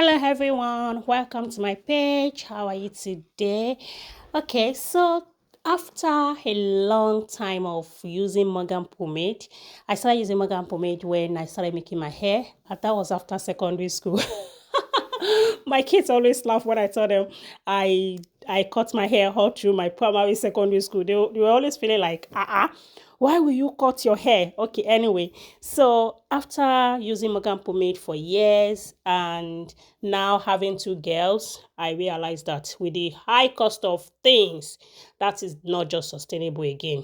Hello everyone, welcome to my page. How are you today? Okay, so after a long time of using Morgan pomade, I started using Morgan pomade when I started making my hair, and that was after secondary school. My kids always laugh when I tell them I cut my hair all through my primary secondary school. They were always feeling like, why will you cut your hair? Okay, anyway. So after using Morgan pomade for years and now having two girls, I realized that with the high cost of things, that is not just sustainable again.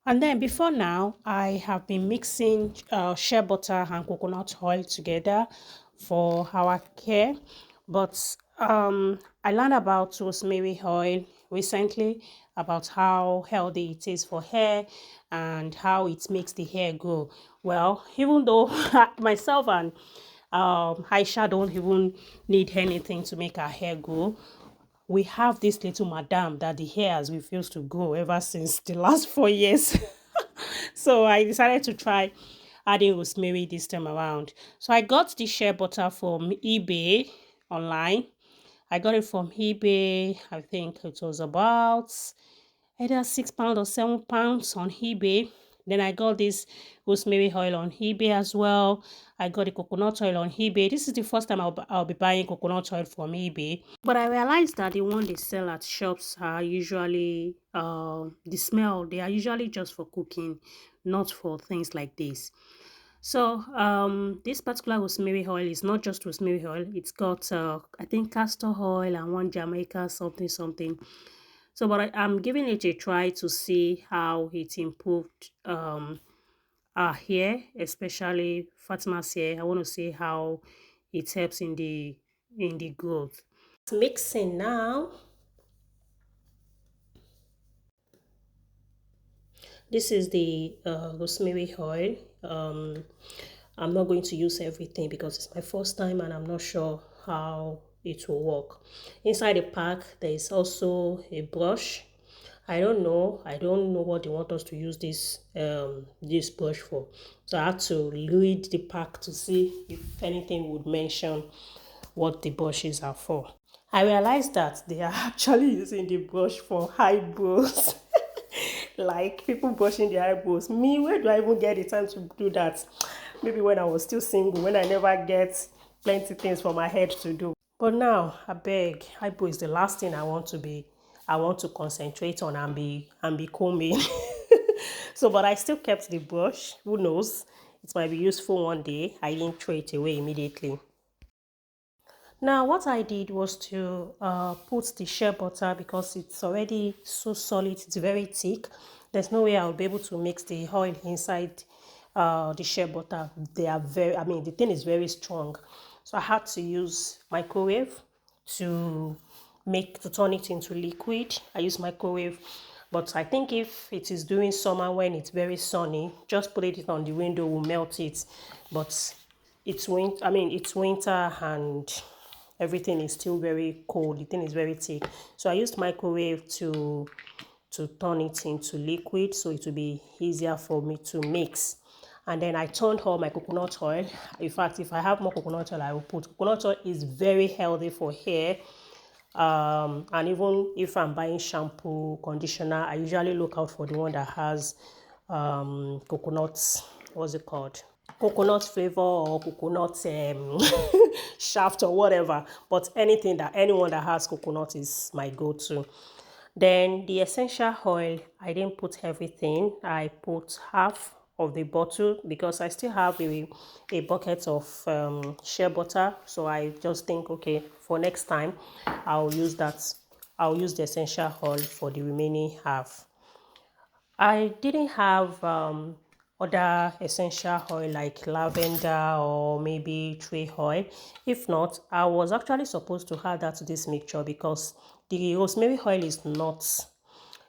And then before now, I have been mixing shea butter and coconut oil together for our care. But I learned about rosemary oil recently, about how healthy it is for hair and how it makes the hair grow. Well, even though myself and Aisha don't even need anything to make our hair grow, we have this little madam that the hair has refused to grow ever since the last 4 years. So I decided to try adding rosemary this time around. So I got the shea butter from eBay online. I got it from eBay. I think it was about either £6 or £7 on eBay. Then I got this rosemary oil on eBay as well. I got the coconut oil on eBay. This is the first time I'll be buying coconut oil from eBay. But I realized that the one they sell at shops are usually, the smell, they are usually just for cooking, not for things like this. So this particular rosemary oil is not just rosemary oil. It's got, I think, castor oil and one Jamaica something something. So, but I'm giving it a try to see how it improved our hair, especially Fatima's hair. I want to see how it helps in the growth. Mixing now. This is the rosemary oil. I'm not going to use everything because it's my first time and I'm not sure how it will work. Inside the pack, there is also a brush. I don't know what they want us to use this brush for. So I had to read the pack to see if anything would mention what the brushes are for. I realized that they are actually using the brush for eyebrows. Like people brushing their eyebrows. Me, where do I even get the time to do that? Maybe when I was still single, when I never get plenty things for my head to do. But now, I beg, eyebrow is the last thing I want to concentrate on and be combing. So, but I still kept the brush. Who knows? It might be useful one day. I didn't throw it away immediately. Now, what I did was to put the shea butter because it's already so solid, it's very thick. There's no way I'll be able to mix the oil inside the shea butter. They are the thing is very strong. So I had to use microwave to turn it into liquid. I use microwave, but I think if it is during summer when it's very sunny, just put it on the window will melt it. But it's winter and everything is still very cold. The thing is very thick. So I used microwave to turn it into liquid so it will be easier for me to mix. And then I turned all my coconut oil. In fact, if I have more coconut oil, I will put. Coconut oil is very healthy for hair. And even if I'm buying shampoo, conditioner, I usually look out for the one that has coconut, what's it called? Coconut flavor or coconut shaft or whatever. But anyone that has coconut is my go-to. Then the essential oil, I didn't put everything. I put half of the bottle because I still have a bucket of shea butter. So I just think, okay, for next time, I'll use that. I'll use the essential oil for the remaining half. I didn't have other essential oil like lavender or maybe tree oil. If not, I was actually supposed to add that to this mixture because the rosemary oil is not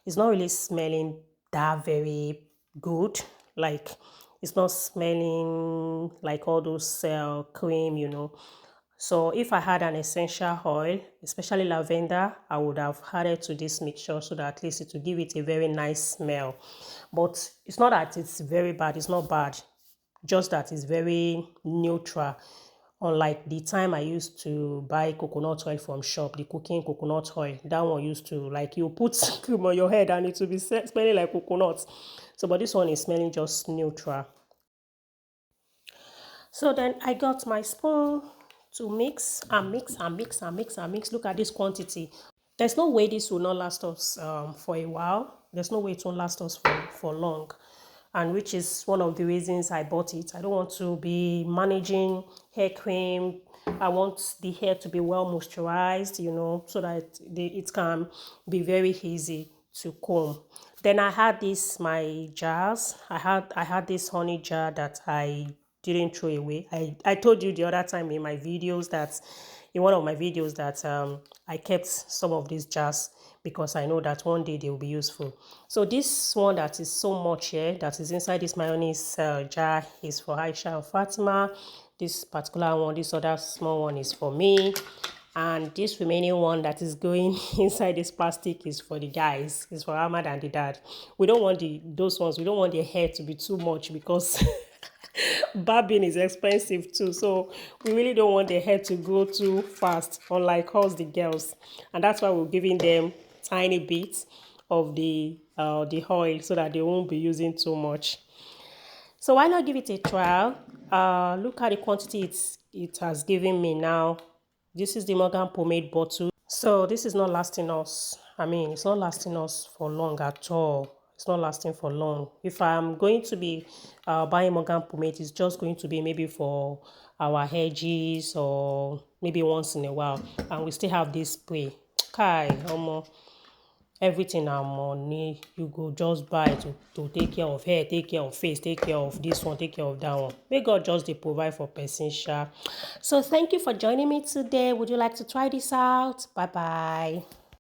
really smelling that very good. Like it's not smelling like all those cream. So if I had an essential oil, especially lavender, I would have added to this mixture so that at least it will give it a very nice smell. But it's not that it's very bad, it's not bad. Just that it's very neutral. Unlike the time I used to buy coconut oil from shop, the cooking coconut oil, that one used to, like, you put cream on your head and it will be smelling like coconut. So, but this one is smelling just neutral. So then I got my spoon to mix and mix and mix and mix and mix. Look at this quantity. There's no way this will not last us for a while. There's no way it won't last us for long. And which is one of the reasons I bought it. I don't want to be managing hair cream. I want the hair to be well moisturized, so that it can be very easy to comb. Then I had this, my jars. I had this honey jar that I didn't throw away. I told you the other time in my videos that in one of my videos that I kept some of these jars because I know that one day they will be useful. So this one that is so much here that is inside this mayonnaise jar is for Aisha and Fatima. This particular one, this other small one is for me. And this remaining one that is going inside this plastic is for the guys. It's for Ahmad and the dad. We don't want those ones. We don't want their hair to be too much because barbing is expensive too. So we really don't want their hair to grow too fast, unlike us, the girls. And that's why we're giving them tiny bits of the oil so that they won't be using too much. So why not give it a trial? Look at the quantity it has given me now. This is the Morgan pomade bottle. So this is not lasting us. I mean, it's not lasting us for long at all. It's not lasting for long. If I'm going to be buying Morgan pomade, it's just going to be maybe for our hedges or maybe once in a while. And we still have this spray. Kai, everything na money. You go just buy to take care of hair, take care of face, take care of this one, take care of that one. May God just dey provide for person sha. So thank you for joining me today. Would you like to try this out? Bye bye.